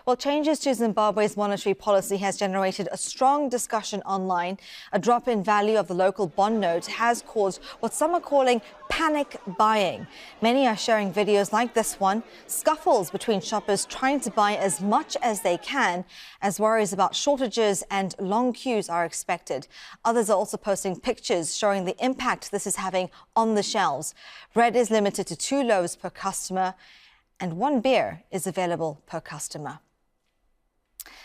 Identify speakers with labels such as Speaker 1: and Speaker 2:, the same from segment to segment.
Speaker 1: Well, changes to Zimbabwe's monetary policy has generated a strong discussion online. A drop in value of the local bond note has caused what some are calling panic buying. Many are sharing videos like this one, scuffles between shoppers trying to buy as much as they can, as worries about shortages and long queues are expected. Others are also posting pictures showing the impact this is having on the shelves. Bread is limited to 2 loaves per customer, and 1 beer is available per customer.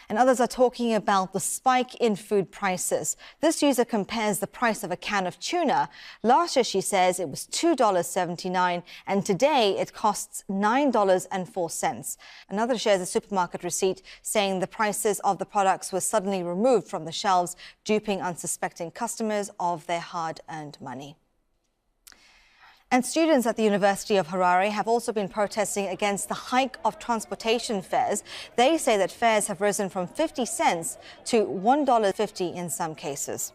Speaker 1: And others are talking about the spike in food prices. This user compares the price of a can of tuna. Last year, she says, it was $2.79, and today it costs $9.04. Another shares a supermarket receipt saying the prices of the products were suddenly removed from the shelves, duping unsuspecting customers of their hard-earned money. And students at the University of Harare have also been protesting against the hike of transportation fares. They say that fares have risen from 50 cents to $1.50 in some cases.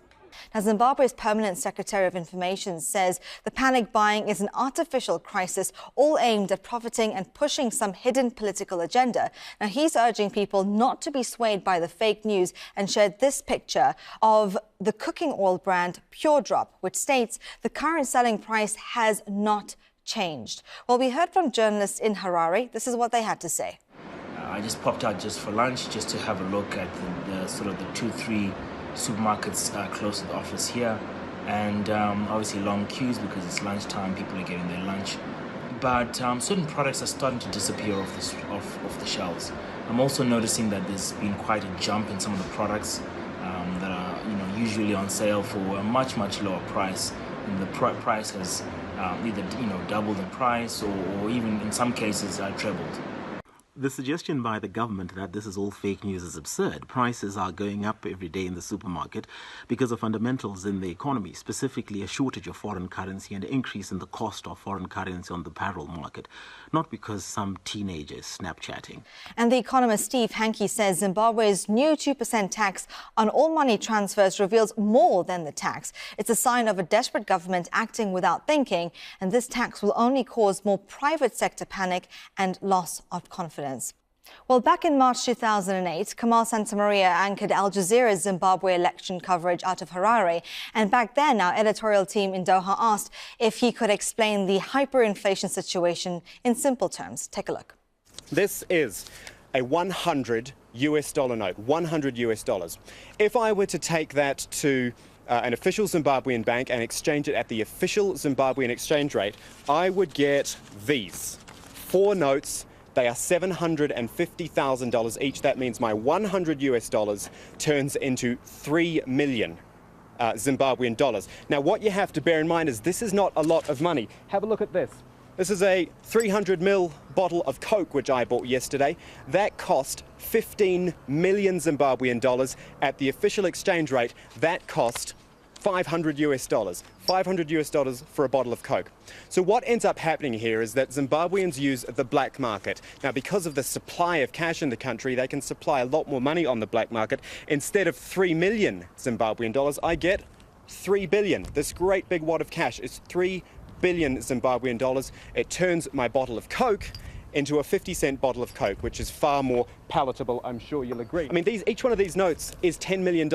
Speaker 1: Now, Zimbabwe's Permanent Secretary of Information says the panic buying is an artificial crisis, all aimed at profiting and pushing some hidden political agenda. Now, he's urging people not to be swayed by the fake news and shared this picture of the cooking oil brand Pure Drop, which states the current selling price has not changed. Well, we heard from journalists in Harare. This is what they had to say.
Speaker 2: I just popped out just for lunch, just to have a look at the sort of the 2-3 supermarkets close to the office here, and obviously long queues because it's lunchtime, people are getting their lunch. But certain products are starting to disappear off the shelves. I'm also noticing that there's been quite a jump in some of the products that are usually on sale for a much lower price, and the price has either doubled in price or even in some cases trebled.
Speaker 3: The suggestion by the government that this is all fake news is absurd. Prices are going up every day in the supermarket because of fundamentals in the economy, specifically a shortage of foreign currency and an increase in the cost of foreign currency on the parallel market, not because some teenager is Snapchatting.
Speaker 1: And the economist Steve Hanke says Zimbabwe's new 2% tax on all money transfers reveals more than the tax. It's a sign of a desperate government acting without thinking, and this tax will only cause more private sector panic and loss of confidence. Well, back in March 2008, Kamal Santamaria anchored Al Jazeera's Zimbabwe election coverage out of Harare. And back then, our editorial team in Doha asked if he could explain the hyperinflation situation in simple terms. Take a look.
Speaker 4: This is a $100 note, $100. If I were to take that to an official Zimbabwean bank and exchange it at the official Zimbabwean exchange rate, I would get these 4 notes. They are $750,000 each. That means my $100 turns into 3 million Zimbabwean dollars. Now, what you have to bear in mind is this is not a lot of money. Have a look at this. This is a 300 ml bottle of Coke, which I bought yesterday. That cost 15 million Zimbabwean dollars. At the official exchange rate, that cost $500 $500 for a bottle of Coke. So what ends up happening here is that Zimbabweans use the black market. Now, because of the supply of cash in the country, they can supply a lot more money on the black market. Instead of 3 million Zimbabwean dollars, I get 3 billion. This great big wad of cash is 3 billion Zimbabwean dollars. It turns my bottle of Coke into a 50-cent bottle of Coke, which is far more palatable, I'm sure you'll agree. I mean, each one of these notes is $10 million.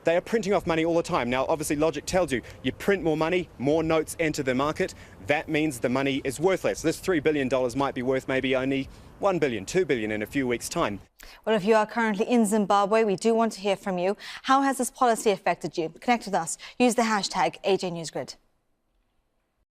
Speaker 4: They are printing off money all the time. Now, obviously, logic tells you, you print more money, more notes enter the market. That means the money is worthless. This $3 billion might be worth maybe only $1 billion, $2 billion in a few weeks' time.
Speaker 1: Well, if you are currently in Zimbabwe, we do want to hear from you. How has this policy affected you? Connect with us. Use the hashtag AJNewsGrid.